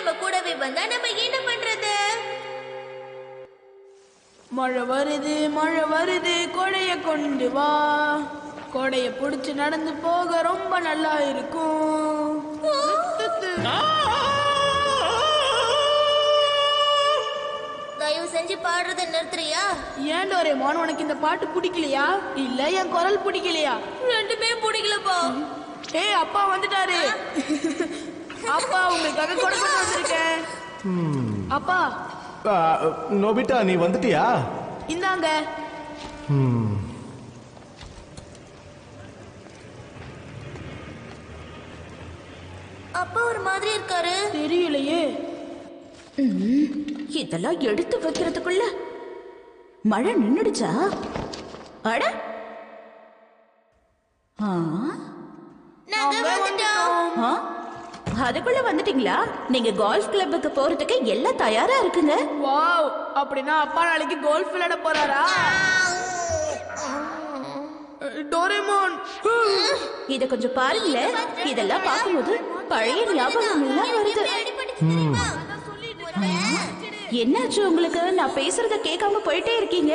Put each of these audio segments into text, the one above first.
நம்ம கூடவே வந்தா நம்ம என்ன பண்றது? மழை வருது கொடைய கொண்டு வா. கொடைய புடிச்சு நடந்து போக ரொம்ப நல்லா இருக்கும். தயவு செஞ்சு பாடுறத நிறுத்துறியா? ஏன் டோரேமான், உனக்கு இந்த பாட்டு பிடிக்கலையா இல்ல என் குரல் பிடிக்கலையா? ரெண்டுமே பிடிக்கலப்பா. ஏய், அப்பா வந்துட்டாரு. அப்பா உங்களுக்காக கொடை கொண்டு வந்திருக்கேன். அப்பா. நோபிட்டா, நீ வந்துட்டியா? இந்தாங்க. அப்பா ஒரு மாதிரி இருக்காரு. தெரியலையே. இதெல்லாம் எடுத்து வைக்கிறதுக்குள்ள மழை நின்னுடுச்சா? அட, நாங்க வந்துட்டோம். அதுக்குள்ள வந்துட்டீங்களா? நீங்க கோல்ஃப் கிளப்புக்கு போறதுக்கு எல்லாம் தயாரா இருக்குங்க. வாவ், அப்படின்னா அப்பா நாளைக்கு கோல்ஃப் விளையாட போறாரா? டோரேமான், இத கொஞ்சம் பாருங்களேன். இதெல்லாம் பார்க்கும்போது பழைய ஞாபகம் எல்லாம் வருது. என்னாச்சு உங்களுக்கு? நான் பேசுறத கேட்காம போயிட்டே இருக்கீங்க.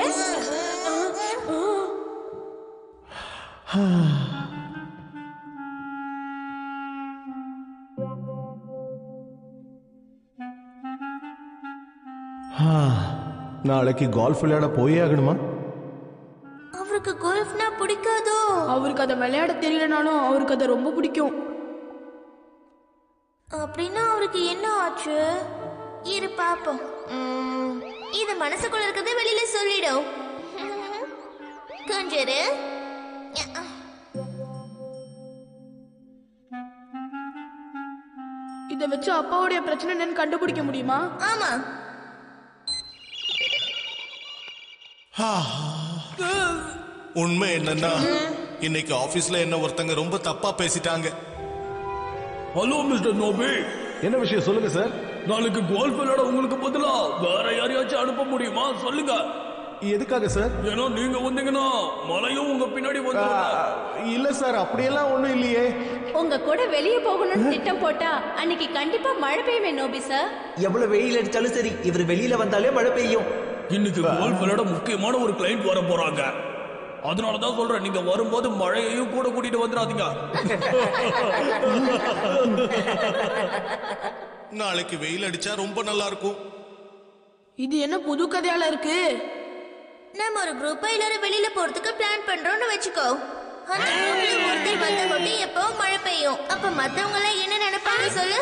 நாளைக்கு கோல்ஃப் விளையாட போயே ஆகணுமா? அவருக்கு கோல்ஃப்னா பிடிக்காதோ? அவருக்கு அதை விளையாட தெரியலனாலும் அவருக்கு அதை ரொம்ப பிடிக்கும். அப்படின்னா அவருக்கு என்ன ஆச்சு? இரு பாப்போம். இது மனசுக்குள்ள இருக்கிறத வெளியில சொல்லிடும். கொஞ்சம் இரு. இதை வச்சு அப்பாவுடைய பிரச்சனை என்னன்னு கண்டுபிடிக்க முடியுமா? ஆமா. உண்மை என்னன்னா, இன்னைக்கு ஆபீஸ்ல என்ன ஒருத்தங்க ரொம்ப தப்பா பேசிட்டாங்க. ஹலோ மிஸ்டர் நோபி. என்ன விஷயம் சொல்லுங்க சார். நாளைக்கு கோல்ஃப் விளையாட உங்களுக்கு பதிலா வேற யாரையாச்சும் அனுப்ப முடியுமா? சொல்லுங்க. எதுக்காக சார்? ஏன்னா நீங்க வந்தீங்கன்னா மழையும் உங்க பின்னாடி வந்துடும். இல்ல சார், அப்படியெல்லாம் ஒண்ணும் இல்லையே. உங்க கூட வெளியே போகணும்னு திட்டம் போட்டா அன்னைக்கு கண்டிப்பா மழை பெய்யுமே நோபி சார். எவ்வளவு வெயில் அடிச்சாலும் சரி, இவர் வெளியில வந்தாலே மழை பெய்யும். இன்னைக்கு கோல்ஃப் விளையாட முக்கியமான ஒரு கிளைண்ட் வர போறாங்க. அதனாலதான் சொல்றேன், நீங்க வரும்போது மழையையும் கூட கூட்டிட்டு வந்துடாதீங்க. நாளைக்கு வெயில் அடிச்சா ரொம்ப நல்லா இருக்கும். இது என்ன புது கதையால இருக்கு? நம்ம ஒரு குரூப்பா எல்லாரும் வெளியில போறதுக்கு பிளான் பண்றோம்னு வச்சுக்கோ. அந்த குரூப்ல ஒருத்தர் வந்த மட்டும் எப்போ மழை பெய்யும். அப்ப மத்தவங்க எல்லாம் என்ன நினைப்பாங்க சொல்லு?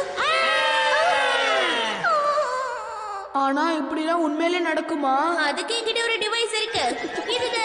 ஆனா இப்படிலாம் உண்மையிலே நடக்குமா? அதுக்கு என்கிட்ட ஒரு டிவைஸ் இருக்கு. இதுதான்